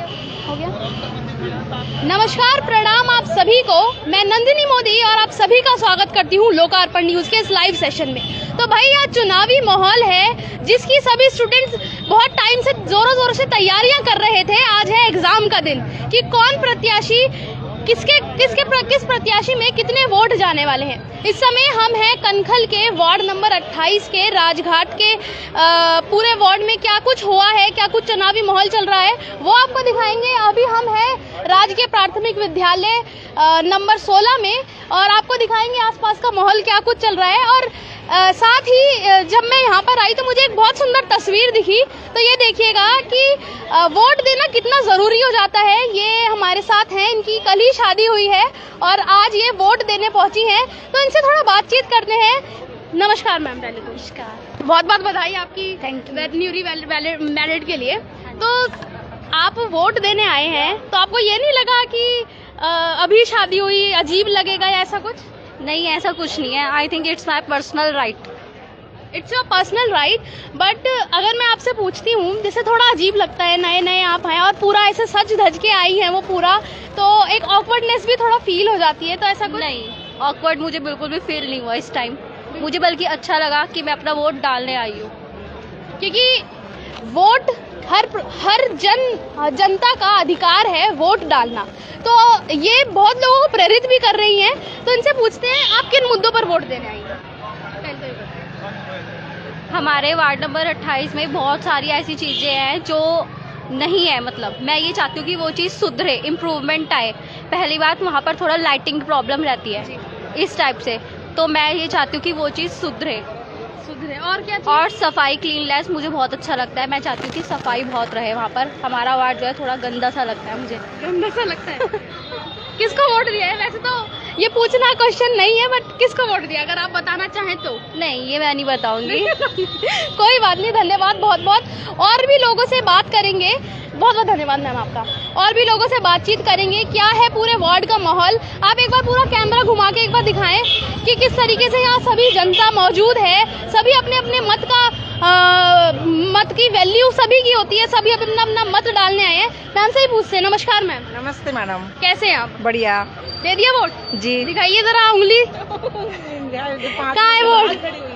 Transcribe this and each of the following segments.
हो गया। नमस्कार, प्रणाम आप सभी को। मैं नंदिनी मोदी और आप सभी का स्वागत करती हूँ लोकार्पण न्यूज़ के इस लाइव सेशन में। तो भाई आज चुनावी माहौल है जिसकी सभी स्टूडेंट्स बहुत टाइम से जोरों से तैयारियां कर रहे थे। आज है एग्जाम का दिन कि कौन प्रत्याशी किस प्रत्याशी में कितने वोट जाने वाले हैं। इस समय हम हैं कनखल के वार्ड नंबर 28 के राजघाट के पूरे वार्ड में क्या कुछ हुआ है, क्या कुछ चुनावी माहौल चल रहा है वो आपको दिखाएंगे। अभी हम हैं राजकीय प्राथमिक विद्यालय नंबर 16 में और आपको दिखाएंगे आसपास का माहौल क्या कुछ चल रहा है। और साथ ही जब मैं यहाँ पर आई तो मुझे एक बहुत सुंदर तस्वीर दिखी। तो ये देखिएगा कि वोट देना कितना ज़रूरी हो जाता है। ये हमारे साथ हैं, इनकी कल ही शादी हुई है और आज ये वोट देने पहुंची हैं, तो इनसे थोड़ा बातचीत करते हैं। नमस्कार मैम। नमस्कार, बहुत बहुत बधाई आपकी न्यूली मैरिड के लिए। तो आप वोट देने आए हैं तो आपको ये नहीं लगा कि अभी शादी हुई अजीब लगेगा या ऐसा कुछ? नहीं, ऐसा कुछ नहीं है। I think it's my personal right. It's your personal right, but अगर मैं आपसे पूछती हूँ, जैसे थोड़ा अजीब लगता है, नए नए आप हैं और पूरा ऐसे सज धज के आई हैं वो पूरा, तो एक ऑकवर्डनेस भी थोड़ा फील हो जाती है, तो ऐसा कुछ? नहीं, ऑकवर्ड मुझे बिल्कुल भी फील नहीं हुआ इस टाइम। मुझे बल्कि अच्छा लगा कि मैं अपना वोट डालने आई हूँ, क्योंकि वोट हर जनता का अधिकार है वोट डालना। तो ये बहुत लोगों को प्रेरित भी कर रही हैं। तो इनसे पूछते हैं आप किन मुद्दों पर वोट देने आई हैं? हमारे वार्ड नंबर 28 में बहुत सारी ऐसी चीज़ें हैं जो नहीं है। मतलब मैं ये चाहती हूँ कि वो चीज़ सुधरे, इम्प्रूवमेंट आए। पहली बात, वहाँ पर थोड़ा लाइटिंग प्रॉब्लम रहती है इस टाइप से, तो मैं ये चाहती हूँ कि वो चीज़ सुधरे। और क्या चीज़? और सफाई, क्लीननेस मुझे बहुत अच्छा लगता है। मैं चाहती हूँ कि सफाई बहुत रहे वहाँ पर। हमारा वार्ड जो है थोड़ा गंदा सा लगता है मुझे। गंदा सा लगता है? किसको वोट दिया है? वैसे तो ये पूछना क्वेश्चन नहीं है, बट किसको वोट दिया अगर आप बताना चाहें तो? नहीं, ये मैं नहीं बताऊंगी। कोई बात नहीं, धन्यवाद बहुत बहुत। और भी लोगों से बात करेंगे। बहुत बहुत धन्यवाद मैम आपका। और भी लोगों से बातचीत करेंगे क्या है पूरे वार्ड का माहौल। आप एक बार पूरा कैमरा घुमा के एक बार दिखाएं कि किस तरीके से यहाँ सभी जनता मौजूद है। सभी अपने अपने मत की वैल्यू सभी की होती है, सभी अपना अपना मत डालने आए हैं। मैम से ही पूछते हैं। नमस्कार मैम। नमस्ते मैडम। कैसे हैं आप? बढ़िया। दे दिया वोट? जी। दिखाइए जरा उंगली। कहाँ है वोट?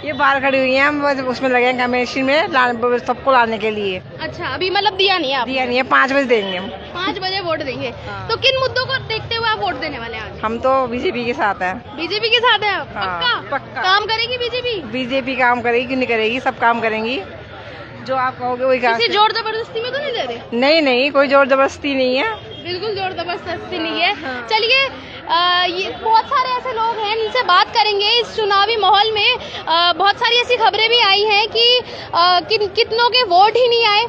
ये बाहर खड़ी हुई हैं, हम उसमें लगे हैं मशीन में सबको लाने के लिए। अच्छा, अभी मतलब दिया नहीं है आप? दिया नहीं है, 5 बजे देंगे हम। 5 बजे वोट देंगे। हाँ। तो किन मुद्दों को देखते हुए आप वोट देने वाले हैं आज? हम तो बीजेपी के साथ हैं। बीजेपी के साथ है? हाँ, पक्का। काम करेगी बीजेपी? बीजेपी काम करेगी कि नहीं करेगी, सब काम करेंगी। जो आप कहोगे वही काम। किसी जोर जबरदस्ती में तो नहीं दे रहे? नहीं, कोई जोर जबरदस्ती नहीं है। बिल्कुल जोर जबरदस्ती नहीं है। चलिए, ये बहुत सारे ऐसे लोग हैं जिनसे बात करेंगे। इस चुनावी माहौल में बहुत सारी ऐसी खबरें भी आई हैं कि कितनों के वोट ही नहीं आए।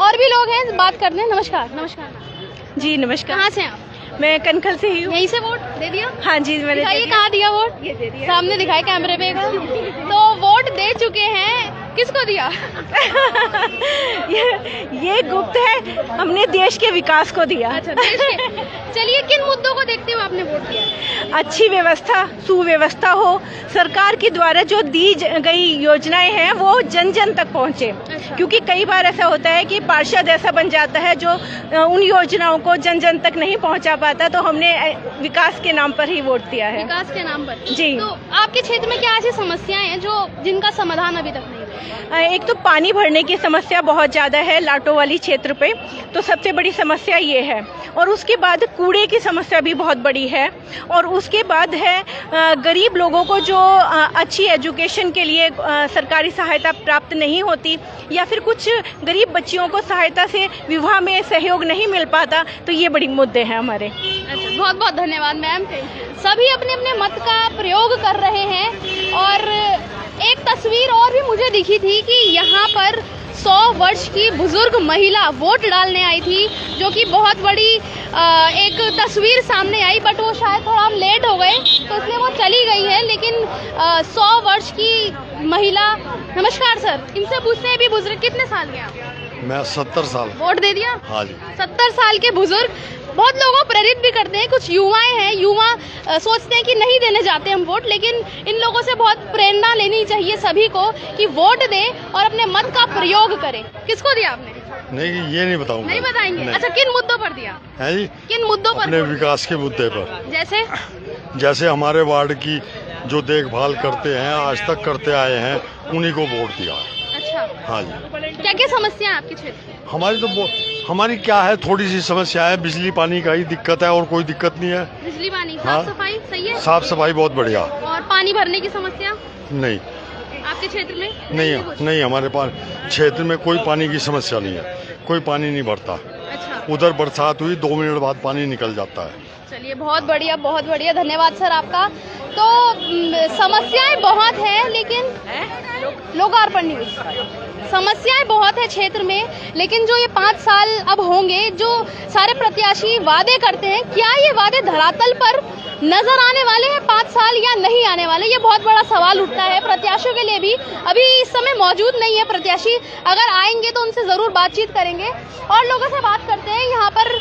और भी लोग हैं, बात करते हैं। नमस्कार। जी नमस्कार। कहाँ से हैं आप? मैं कनखल से ही हूँ। यहीं से वोट दे दिया? हाँ जी, मैंने दिखाइए कहाँ दिया वोट। ये दे दिया। सामने दिखाए कैमरे पे। तो वोट दे चुके हैं, किसको दिया? ये गुप्त है, हमने देश के विकास को दिया। अच्छा, देश के। चलिए, किन मुद्दों को देखते हुए आपने वोट दिया? अच्छी व्यवस्था, सुव्यवस्था हो, सरकार के द्वारा जो दी गई योजनाएं हैं वो जन जन तक पहुंचे। अच्छा। क्योंकि कई बार ऐसा होता है कि पार्षद ऐसा बन जाता है जो उन योजनाओं को जन जन तक नहीं पहुंचा पाता, तो हमने विकास के नाम पर ही वोट दिया है। विकास के नाम पर? जी। तो आपके क्षेत्र में क्या ऐसी समस्याएं हैं जिनका समाधान अभी तक नहीं हुआ? एक तो पानी भरने की समस्या बहुत ज़्यादा है लाटो वाली क्षेत्र पे, तो सबसे बड़ी समस्या ये है। और उसके बाद कूड़े की समस्या भी बहुत बड़ी है। और उसके बाद है गरीब लोगों को जो अच्छी एजुकेशन के लिए सरकारी सहायता प्राप्त नहीं होती, या फिर कुछ गरीब बच्चियों को सहायता से विवाह में सहयोग नहीं मिल पाता, तो ये बड़ी मुद्दे हैं हमारे। अच्छा, बहुत बहुत धन्यवाद मैम। सभी अपने अपने मत का प्रयोग कर रहे हैं। और एक तस्वीर और भी मुझे दिखी थी कि यहाँ पर 100 वर्ष की बुजुर्ग महिला वोट डालने आई थी, जो कि बहुत बड़ी एक तस्वीर सामने आई। बट वो शायद थोड़ा हम लेट हो गए तो इसलिए वो चली गई है। लेकिन 100 वर्ष की महिला। नमस्कार सर, इनसे पूछते हैं, भी बुजुर्ग कितने साल के आप? मैं 70 साल। वोट दे दिया? हाँ जी। 70 साल के बुजुर्ग बहुत लोगों को प्रेरित भी करते हैं। कुछ युवाएं हैं, युवा सोचते हैं कि नहीं देने जाते हम वोट, लेकिन इन लोगों से बहुत प्रेरणा लेनी चाहिए सभी को कि वोट दें और अपने मत का प्रयोग करें। किसको दिया आपने? नहीं, ये नहीं बताऊंगा। नहीं बताएंगे? नहीं। अच्छा, किन मुद्दों पर दिया है जी, किन मुद्दों पर अपने वोट? विकास के मुद्दे पर, जैसे हमारे वार्ड की जो देखभाल करते हैं, आज तक करते आए हैं, उन्हीं को वोट दिया। अच्छा, हाँ जी। क्या क्या समस्या है आपके क्षेत्र में? हमारी क्या है, थोड़ी सी समस्या है, बिजली पानी का ही दिक्कत है और कोई दिक्कत नहीं है। बिजली पानी, हाँ। साफ सफाई सही है? साफ सफाई बहुत बढ़िया। और पानी भरने की समस्या नहीं आपके क्षेत्र में? नहीं, हमारे पास क्षेत्र में कोई पानी की समस्या नहीं है, कोई पानी नहीं भरता। अच्छा, उधर बरसात हुई 2 मिनट बाद पानी निकल जाता है। चलिए, बहुत बढ़िया, धन्यवाद सर आपका। तो समस्याएं बहुत है, लेकिन लोकार्पण न्यूज, समस्याएं बहुत है क्षेत्र में, लेकिन जो ये 5 साल अब होंगे, जो सारे प्रत्याशी वादे करते हैं, क्या ये वादे धरातल पर नजर आने वाले हैं 5 साल या नहीं आने वाले? ये बहुत बड़ा सवाल उठता है प्रत्याशियों के लिए भी। अभी इस समय मौजूद नहीं है प्रत्याशी, अगर आएंगे तो उनसे जरूर बातचीत करेंगे और लोगों से बात करते हैं। यहाँ पर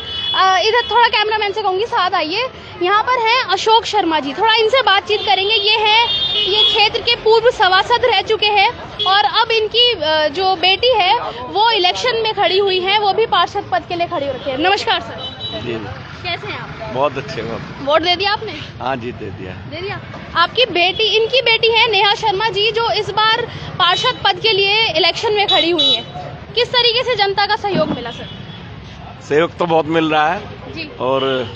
इधर थोड़ा कैमरामैन से कहूँगी साथ आइए। यहाँ पर हैं अशोक शर्मा जी, थोड़ा इनसे बातचीत करेंगे। ये क्षेत्र के पूर्व सभासद रह चुके हैं और अब इनकी जो बेटी है वो इलेक्शन में खड़ी हुई है, वो भी पार्षद पद के लिए खड़ी हो रखी है। नमस्कार सर। जी, कैसे हैं आप? बहुत अच्छे। वोट दे दिया आपने? हाँ जी, दे दिया। दे दिया। आपकी बेटी, इनकी बेटी है नेहा शर्मा जी, जो इस बार पार्षद पद के लिए इलेक्शन में खड़ी हुई है। किस तरीके से जनता का सहयोग मिला सर? सहयोग तो बहुत मिल रहा है जी। और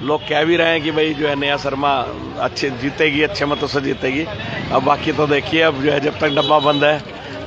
लोग कह भी रहे हैं कि भाई जो है नेहा शर्मा अच्छे जीतेगी, अच्छे मतों से जीतेगी। अब बाकी तो देखिए, अब जो है जब तक डब्बा बंद है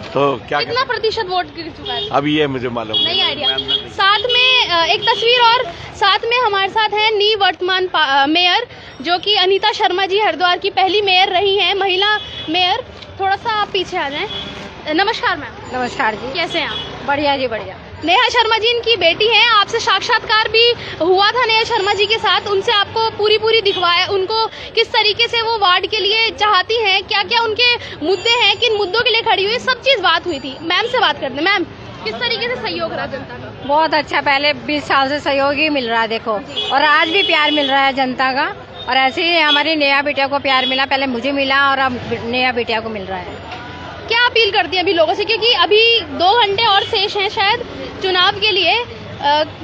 तो क्या कितना प्रतिशत वोट गिर चुका है? अब ये मुझे मालूम नहीं आइडिया। साथ में एक तस्वीर और साथ में हमारे साथ है निवर्तमान मेयर, जो कि अनीता शर्मा जी, हरिद्वार की पहली मेयर रही हैं, महिला मेयर। थोड़ा सा आप पीछे आ जाएं। नमस्कार मैम। नमस्कार जी। कैसे हैं आप? बढ़िया जी, बढ़िया। नेहा शर्मा जी इनकी बेटी है, आपसे साक्षात्कार भी हुआ था नेहा शर्मा जी के साथ, उनसे आपको पूरी दिखवाया, उनको किस तरीके से वो वार्ड के लिए चाहती हैं, क्या क्या उनके मुद्दे हैं, किन मुद्दों के लिए खड़ी हुई, सब चीज बात हुई थी। मैम से बात करते हैं। मैम, किस तरीके से सहयोग रहा जनता का? बहुत अच्छा, पहले 20 साल से सहयोग ही मिल रहा है देखो, और आज भी प्यार मिल रहा है जनता का। और ऐसे ही हमारी नेहा बिटिया को प्यार मिला, पहले मुझे मिला और अब नेहा बिटिया को मिल रहा है। क्या अपील करती हैं अभी लोगों से, क्योंकि अभी 2 घंटे और शेष हैं शायद चुनाव के लिए,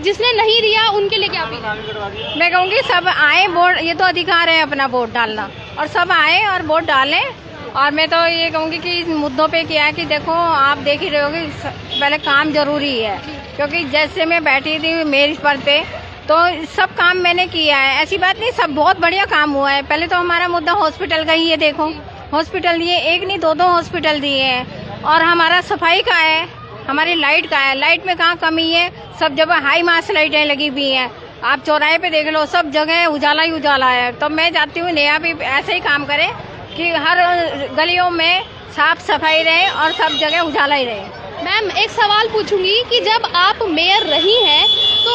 जिसने नहीं दिया उनके लिए क्या अपील है? मैं कहूँगी सब आए वोट, ये तो अधिकार है अपना वोट डालना, और सब आए और वोट डालें। और मैं तो ये कहूँगी कि इस मुद्दों पे क्या है कि देखो, आप देख ही रहे हो कि पहले काम जरूरी है, क्योंकि जैसे मैं बैठी थी मेरिट पद पे तो सब काम मैंने किया है, ऐसी बात नहीं, सब बहुत बढ़िया काम हुआ है। पहले तो हमारा मुद्दा हॉस्पिटल का ही है, देखो हॉस्पिटल दिए, एक नहीं 2 हॉस्पिटल दिए हैं। और हमारा सफाई का है, हमारी लाइट का है, लाइट में कहाँ कमी है, सब जगह हाई मास लाइटें लगी हुई हैं। आप चौराहे पे देख लो, सब जगह उजाला ही उजाला है। तो मैं चाहती हूँ नेहा भी ऐसे ही काम करे कि हर गलियों में साफ सफाई रहे और सब जगह उजाला ही रहे। मैम, एक सवाल पूछूंगी कि जब आप मेयर रही हैं तो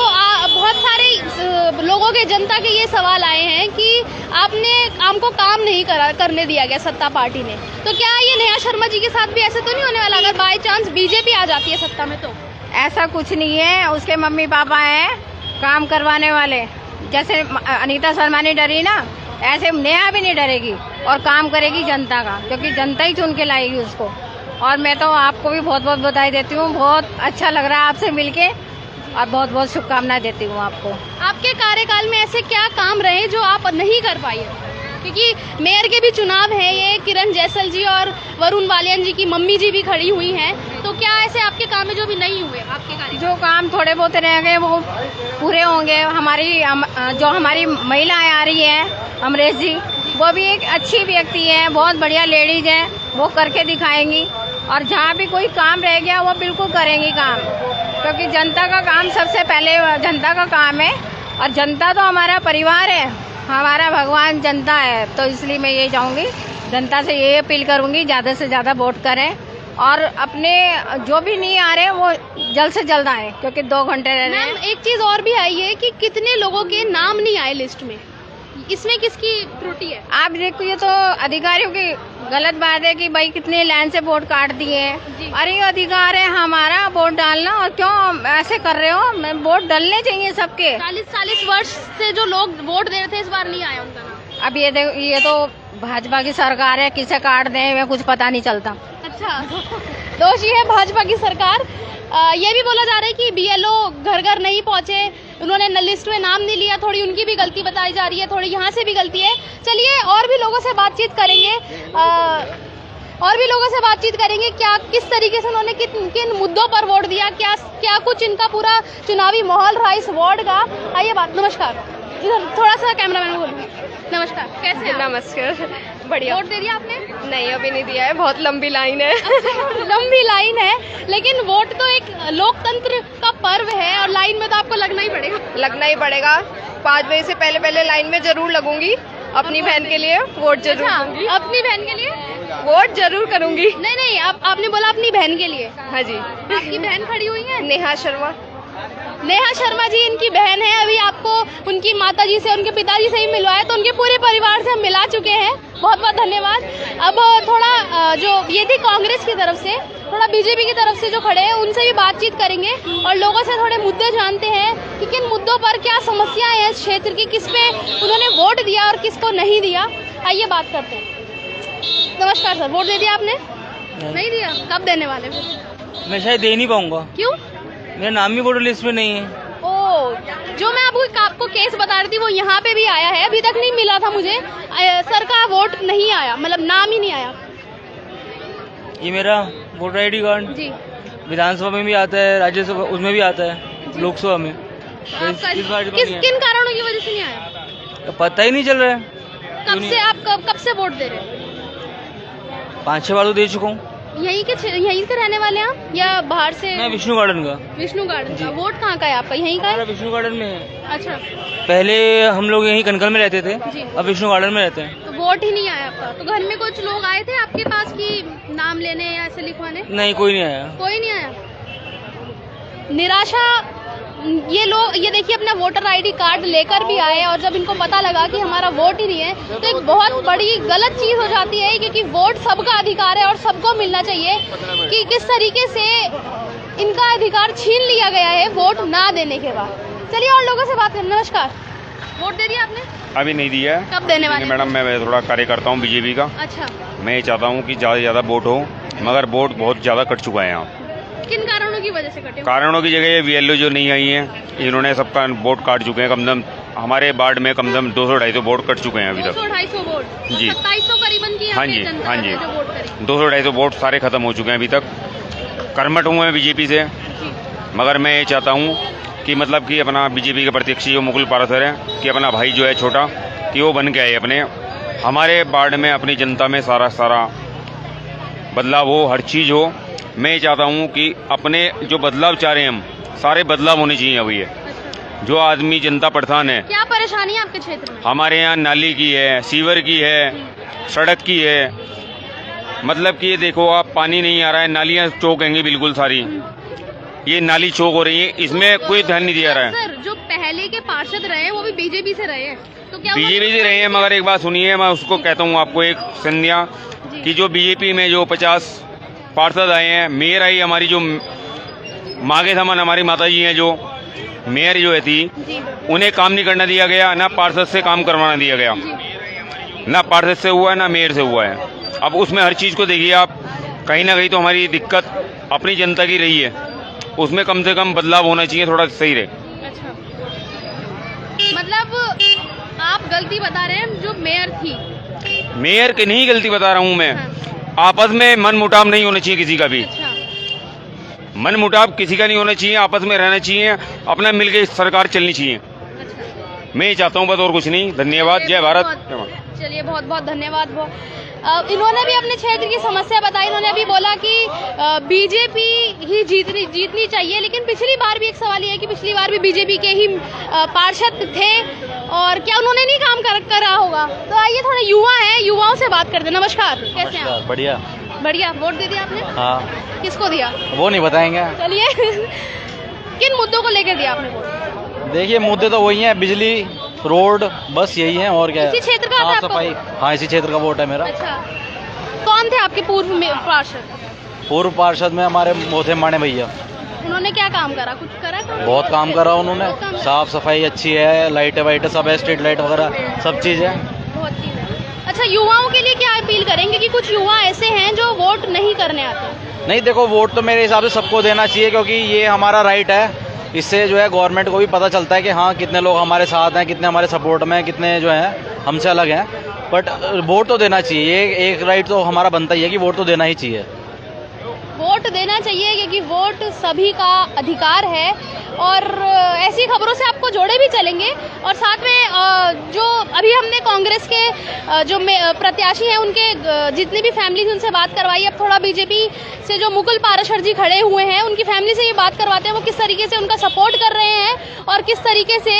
बहुत सारे लोगों के, जनता के ये सवाल आए हैं कि आपको काम नहीं करने दिया गया सत्ता पार्टी ने, तो क्या ये नेहा शर्मा जी के साथ भी ऐसे तो नहीं होने वाला अगर बाय चांस बीजेपी आ जाती है सत्ता में? तो ऐसा कुछ नहीं है, उसके मम्मी पापा हैं काम करवाने वाले। जैसे अनीता शर्मा ने डरी ना, ऐसे नेहा भी नहीं डरेगी और काम करेगी जनता का, क्योंकि जनता ही चुन के लाएगी उसको। और मैं तो आपको भी बहुत बहुत बधाई देती हूँ, बहुत अच्छा लग रहा है आपसे मिलके, और बहुत बहुत शुभकामनाएं देती हूँ आपको। आपके कार्यकाल में ऐसे क्या काम रहे जो आप नहीं कर पाई है? क्योंकि मेयर के भी चुनाव है, ये किरण जैसल जी और वरुण वालियन जी की मम्मी जी भी खड़ी हुई हैं, तो क्या ऐसे आपके काम में जो भी नहीं हुए आपके कार्य? जो काम थोड़े बहुत रह गए वो पूरे होंगे। जो हमारी महिलाएं आ रही है, अमरेश जी, वो भी एक अच्छी व्यक्ति है, बहुत बढ़िया लेडीज है, वो करके दिखाएंगी। और जहाँ भी कोई काम रह गया वो बिल्कुल करेंगी काम, क्योंकि जनता का काम सबसे पहले जनता का काम है, और जनता तो हमारा परिवार है, हमारा भगवान जनता है। तो इसलिए मैं ये चाहूँगी, जनता से ये अपील करूँगी, ज़्यादा से ज़्यादा वोट करें और अपने जो भी नहीं आ रहे वो जल्द से जल्द आए, क्योंकि 2 घंटे रह रहे हैं। मैम, एक चीज़ और भी आई है कि कितने लोगों के नाम नहीं आए लिस्ट में, इसमें किसकी त्रुटि है? आप देखो, ये तो अधिकारियों की गलत बात है कि भाई कितने लाइन से वोट काट दिए हैं। अरे ये अधिकार है हमारा वोट डालना, और क्यों ऐसे कर रहे हो? वोट डालने चाहिए सबके। 40 वर्ष से जो लोग वोट दे रहे थे, इस बार नहीं आया उनका नाम। अब ये देखो, ये तो भाजपा की सरकार है, किसे काट दें हमें कुछ पता नहीं चलता। अच्छा, दोषी है भाजपा की सरकार। ये भी बोला जा रहा है कि बीएलओ घर घर नहीं पहुंचे, उन्होंने लिस्ट में नाम नहीं लिया, थोड़ी उनकी भी गलती बताई जा रही है, थोड़ी यहाँ से भी गलती है। चलिए और भी लोगों से बातचीत करेंगे, क्या किस तरीके से उन्होंने किन मुद्दों पर वोट दिया, क्या कुछ इनका पूरा चुनावी माहौल रहा इस वार्ड का। आइए बात। नमस्कार, इधर थोड़ा सा कैमरामैन बोलूँ। नमस्कार, कैसे हैं आप? नमस्कार, बढ़िया। वोट दे दिया आपने? नहीं, अभी नहीं दिया है, बहुत लंबी लाइन है। लंबी लाइन है, लेकिन वोट तो एक लोकतंत्र का पर्व है और लाइन में तो आपको लगना ही पड़ेगा। लगना ही पड़ेगा। 5 बजे से पहले पहले लाइन में जरूर लगूंगी, अपनी बहन के लिए वोट जरूर दूंगी। अपनी बहन के लिए वोट जरूर करूंगी। नहीं, आपने बोला अपनी बहन के लिए। हाँ जी। आपकी बहन खड़ी हुई है? नेहा शर्मा। नेहा शर्मा जी इनकी बहन है। अभी आपको उनकी माताजी से, उनके पिताजी से ही मिलवाया, तो उनके पूरे परिवार से हम मिला चुके हैं। बहुत बहुत धन्यवाद। अब थोड़ा जो ये थी कांग्रेस की तरफ से, थोड़ा बीजेपी की तरफ से जो खड़े हैं उनसे भी बातचीत करेंगे और लोगों से थोड़े मुद्दे जानते हैं कि किन मुद्दों पर क्या समस्याएं हैं इस क्षेत्र की, किस पे उन्होंने वोट दिया और किसको नहीं दिया। आइए बात करते हैं। नमस्कार सर, वोट दे दिया आपने? नहीं दिया? कब देने वाले? मैं शायद दे नहीं पाऊंगा। क्यों? मेरा नाम ही वोटर लिस्ट में नहीं है। ओ, जो मैं आपको केस बता रही थी वो यहाँ पे भी आया है, अभी तक नहीं मिला था मुझे। सर का वोट नहीं आया, मतलब नाम ही नहीं आया। ये मेरा वोटर आईडी कार्ड जी विधानसभा में भी आता है, राज्यसभा उसमें भी आता है, लोकसभा में। किन कारणों की वजह से नहीं आया? तो पता ही नहीं चल रहा है। कब से आप कब से वोट दे रहे हैं? 5-6 बार तो दे चुका हूँ। यहीं के रहने वाले हैं आप या बाहर से? मैं विष्णु गार्डन का। विष्णु गार्डन का। वोट कहाँ का है आपका? यहीं का है? विष्णु गार्डन में है। अच्छा, पहले हम लोग यहीं कनकल में रहते थे, जी। अब विष्णु गार्डन में रहते हैं। तो वोट ही नहीं आया आपका? तो घर में कुछ लोग आए थे आपके पास कि नाम लेने या ऐसे लिखवाने? नहीं, कोई नहीं आया। कोई नहीं आया। निराशा। ये देखिए अपना वोटर आईडी कार्ड लेकर भी आए और जब इनको पता लगा कि हमारा वोट ही नहीं है तो एक बहुत बड़ी गलत चीज हो जाती है, क्योंकि वोट सबका अधिकार है और सबको मिलना चाहिए। कि किस तरीके से इनका अधिकार छीन लिया गया है वोट ना देने के बाद। चलिए और लोगों से बात करें। नमस्कार, वोट दे दिया आपने? अभी नहीं दिया है। कब देने वाले? मैडम मैं थोड़ा कार्य करता हूँ बीजेपी का। अच्छा, मैं ये चाहता हूँ कि ज़्यादा से ज़्यादा वोट हो, मगर वोट बहुत ज़्यादा कट चुका है यहाँ। किन कारणों की वजह से कटे? कारणों की जगह ये बीएलओ जो नहीं आई है, इन्होंने सबका वोट काट चुके हैं। कम से कम हमारे वार्ड में कम से कम 200-250 वोट कट चुके हैं अभी तक। 200-250 वोट? जी। 2700 करीबन की हाँ जी, जनता हाँ जी, जो वोट करी। 200-250 वोट सारे खत्म हो चुके हैं अभी तक। कर्मठ हुए हैं बीजेपी से, मगर मैं ये चाहता हूँ कि मतलब कि अपना बीजेपी के प्रत्याशी जो मुकुल पाराशर है, कि अपना भाई जो है छोटा, कि वो बन के आए अपने हमारे वार्ड में, अपनी जनता में सारा बदलाव हो, हर चीज़ हो। मैं ये चाहता हूँ कि अपने जो बदलाव चाह रहे हैं हम, सारे बदलाव होने चाहिए। अभी है जो आदमी जनता परेशान है। क्या परेशानी है आपके क्षेत्र में? हमारे यहाँ नाली की है, सीवर की है, सड़क की है। मतलब कि ये देखो आप, पानी नहीं आ रहा है, नालियाँ चौक हैंगी बिल्कुल सारी, ये नाली चौक हो रही है, इसमें कोई ध्यान नहीं दिया रहा है। सर, जो पहले के पार्षद रहे हैं वो भी बीजेपी से रहे हैं, तो क्या बीजेपी से रहे हैं, मगर एक बात सुनिए, मैं उसको कहता हूँ आपको एक संध्या कि जो बीजेपी में जो 50 पार्षद आए हैं, मेयर आई हमारी, जो मांगे थमन हमारी माता जी हैं, जो मेयर जो है थी, उन्हें काम नहीं करना दिया गया, ना पार्षद से काम करवाना दिया गया, ना पार्षद से हुआ है ना मेयर से हुआ है। अब उसमें हर चीज़ को देखिए आप, कहीं ना कहीं तो हमारी दिक्कत अपनी जनता की रही है, उसमें कम से कम बदलाव होना चाहिए, थोड़ा सही रहे। अच्छा, मतलब आप गलती बता रहे हैं जो मेयर थी? मेयर की नहीं गलती बता रहा हूँ मैं। आपस में मन मुटाव नहीं होना चाहिए किसी का भी। अच्छा, मन मुटाव किसी का नहीं होना चाहिए, आपस में रहना चाहिए, अपना मिलकर सरकार चलनी चाहिए। अच्छा। मैं ये चाहता हूँ, बस और कुछ नहीं। धन्यवाद, जय भारत। चलिए बहुत बहुत धन्यवाद। इन्होंने भी अपने क्षेत्र की समस्या बताई। इन्होंने भी बोला कि बीजेपी ही जीतनी चाहिए, लेकिन पिछली बार भी एक सवाल ये है कि पिछली बार भी बीजेपी के ही पार्षद थे और क्या उन्होंने नहीं काम करा होगा। तो आइए थोड़े युवा हैं, युवाओं से बात करते हैं। नमस्कार, कैसे हैं आप? बढ़िया। बढ़िया। वोट दे दिया आपने? हाँ। किसको दिया? वो नहीं बताएंगे। चलिए किन मुद्दों को लेकर दिया आपने वोट? देखिए मुद्दे तो वही हैं, बिजली, रोड, बस यही है और क्या है। इसी क्षेत्र का था आपका? सफाई। हाँ, इसी क्षेत्र का वोट है मेरा। अच्छा, कौन थे आपके पूर्व पार्षद? पूर्व पार्षद में हमारे वो थे माने भैया। उन्होंने क्या काम करा? कुछ करा? बहुत काम करा उन्होंने, साफ सफाई अच्छी है, लाइटें वाइटें सब है, स्ट्रीट लाइट वगैरह सब चीज़ है। बहुत चीज़ है। अच्छा, युवाओं के लिए क्या अपील करेंगे कि कुछ युवा ऐसे हैं जो वोट नहीं करने आते? नहीं देखो, वोट तो मेरे हिसाब से सबको देना चाहिए, क्योंकि ये हमारा राइट है। इससे जो है गवर्नमेंट को भी पता चलता है कि हाँ कितने लोग हमारे साथ हैं, कितने हमारे सपोर्ट में हैं, कितने जो हैं हमसे अलग हैं। बट वोट तो देना चाहिए, ये एक राइट तो हमारा बनता ही है कि वोट तो देना ही चाहिए। वोट देना चाहिए क्योंकि वोट सभी का अधिकार है। और ऐसी खबरों से आपको जोड़े भी चलेंगे। और साथ में जो अभी हमने कांग्रेस के जो प्रत्याशी हैं उनके जितनी भी फैमिली थी उनसे बात करवाई। अब थोड़ा बीजेपी से जो मुकुल पाराशर जी खड़े हुए हैं उनकी फैमिली से ये बात करवाते हैं वो किस तरीके से उनका सपोर्ट कर रहे हैं और किस तरीके से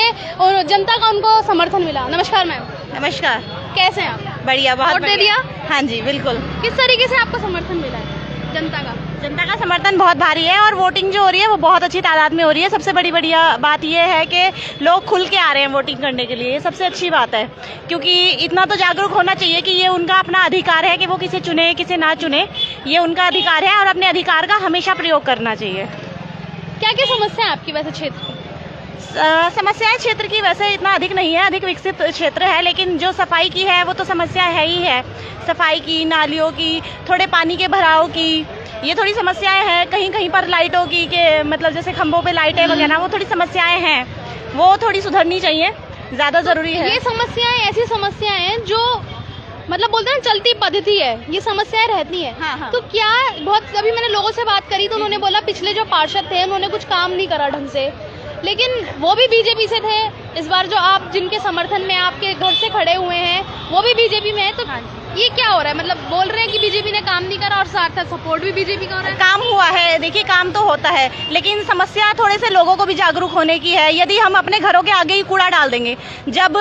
जनता का उनको समर्थन मिला। नमस्कार मैम। नमस्कार। कैसे हैं आप? बढ़िया, बहुत वोट दे दिया? हाँ जी बिल्कुल। किस तरीके से आपको समर्थन मिला है जनता का? जनता का समर्थन बहुत भारी है और वोटिंग जो हो रही है वो बहुत अच्छी तादाद में हो रही है। सबसे बड़ी बढ़िया बात यह है कि लोग खुल के आ रहे हैं वोटिंग करने के लिए, ये सबसे अच्छी बात है। क्योंकि इतना तो जागरूक होना चाहिए कि ये उनका अपना अधिकार है कि वो किसे चुने किसे ना चुने, ये उनका अधिकार है और अपने अधिकार का हमेशा प्रयोग करना चाहिए। क्या क्या समस्या है आपकी वैसे क्षेत्र की? समस्याएं क्षेत्र की वैसे इतना अधिक नहीं है, अधिक विकसित क्षेत्र है, लेकिन जो सफाई की है वो तो समस्या है ही है। सफाई की, नालियों की, थोड़े पानी के भराव की, ये थोड़ी समस्याएं हैं। कहीं कहीं पर लाइटों की के मतलब जैसे खंभों पे लाइटें वगैरह, वो थोड़ी समस्याएं हैं, वो थोड़ी सुधरनी चाहिए, ज़्यादा ज़रूरी है। ये समस्याएं ऐसी समस्याएं हैं जो मतलब बोलते हैं चलती पद्धति है, ये समस्याएं रहती हैं। हाँ। तो क्या बहुत अभी मैंने लोगों से बात करी तो उन्होंने बोला पिछले जो पार्षद थे उन्होंने कुछ काम नहीं करा ढंग से, लेकिन वो भी बीजेपी से थे। इस बार जो आप जिनके समर्थन में आपके घर से खड़े हुए हैं वो भी बीजेपी में है। तो ये क्या हो रहा है? मतलब बोल रहे हैं कि बीजेपी ने काम नहीं करा और साथ साथ सपोर्ट भी बीजेपी का हो रहा है। काम हुआ है, देखिए काम तो होता है, लेकिन समस्या थोड़े से लोगों को भी जागरूक होने की है। यदि हम अपने घरों के आगे ही कूड़ा डाल देंगे, जब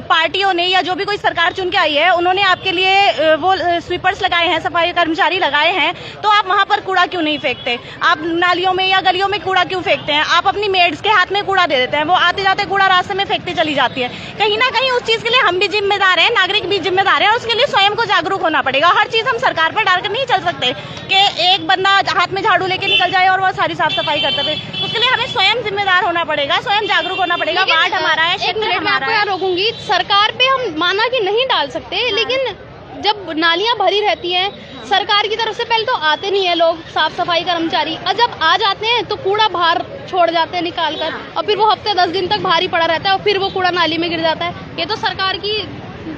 पार्टियों ने या जो भी कोई सरकार चुन के आई है उन्होंने आपके लिए वो स्वीपर्स लगाए हैं, सफाई कर्मचारी लगाए हैं, तो आप वहाँ पर कूड़ा क्यों नहीं फेंकते? आप नालियों में या गलियों में कूड़ा क्यों फेंकते हैं? आप अपनी मेड्स के हाथ में कूड़ा दे देते हैं, वो आते जाते कूड़ा रास्ते में फेंकते चली जाती है। कहीं ना कहीं उस चीज़ के लिए हम भी जिम्मेदार हैं, नागरिक भी जिम्मेदार है, और उसके लिए स्वयं को जागरूक होना पड़ेगा। हर चीज़ हम सरकार पर डालकर नहीं चल सकते कि एक बंदा हाथ में झाड़ू लेके निकल जाए और वो सारी साफ सफाई करते रहे। उसके लिए हमें स्वयं जिम्मेदार होना पड़ेगा, स्वयं जागरूक होना पड़ेगा। वार्ड हमारा है, क्षेत्र हमारा है। रोकूंगी, सरकार पे हम माना कि नहीं डाल सकते, लेकिन जब नालियां भरी रहती हैं सरकार की तरफ से पहले तो आते नहीं है लोग साफ सफाई कर्मचारी, और जब आ जाते हैं तो कूड़ा बाहर छोड़ जाते हैं निकाल कर, और फिर वो हफ्ते 10 दिन तक भारी पड़ा रहता है और फिर वो कूड़ा नाली में गिर जाता है। ये तो सरकार की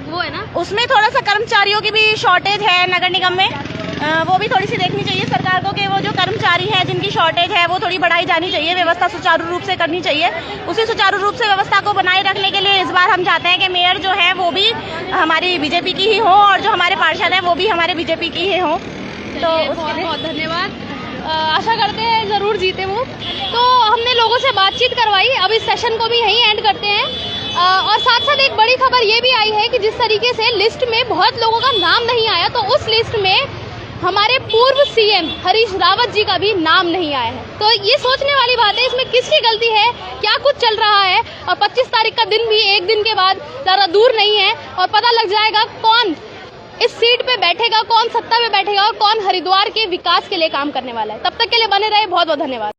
वो है ना, उसमें थोड़ा सा कर्मचारियों की भी शॉर्टेज है नगर निगम में, वो भी थोड़ी सी देखनी चाहिए सरकार को कि वो जो कर्मचारी हैं जिनकी शॉर्टेज है वो थोड़ी बढ़ाई जानी चाहिए, व्यवस्था सुचारू रूप से करनी चाहिए। उसी सुचारू रूप से व्यवस्था को बनाए रखने के लिए इस बार हम चाहते हैं कि मेयर जो है वो भी हमारी बीजेपी की ही हो और जो हमारे पार्षद हैं वो भी हमारे बीजेपी की ही हो। तो बहुत बहुत धन्यवाद, आशा करते हैं ज़रूर जीते वो। तो हमने लोगों से बातचीत करवाई, अब इस सेशन को भी यहीं एंड करते हैं। और साथ साथ एक बड़ी खबर ये भी आई है कि जिस तरीके से लिस्ट में बहुत लोगों का नाम नहीं आया, तो उस लिस्ट में हमारे पूर्व सीएम हरीश रावत जी का भी नाम नहीं आया है। तो ये सोचने वाली बात है, इसमें किसकी गलती है, क्या कुछ चल रहा है। और 25 तारीख का दिन भी एक दिन के बाद ज़्यादा दूर नहीं है और पता लग जाएगा कौन इस सीट पे बैठेगा, कौन सत्ता में बैठेगा और कौन हरिद्वार के विकास के लिए काम करने वाला है। तब तक के लिए बने रहे, बहुत बहुत धन्यवाद।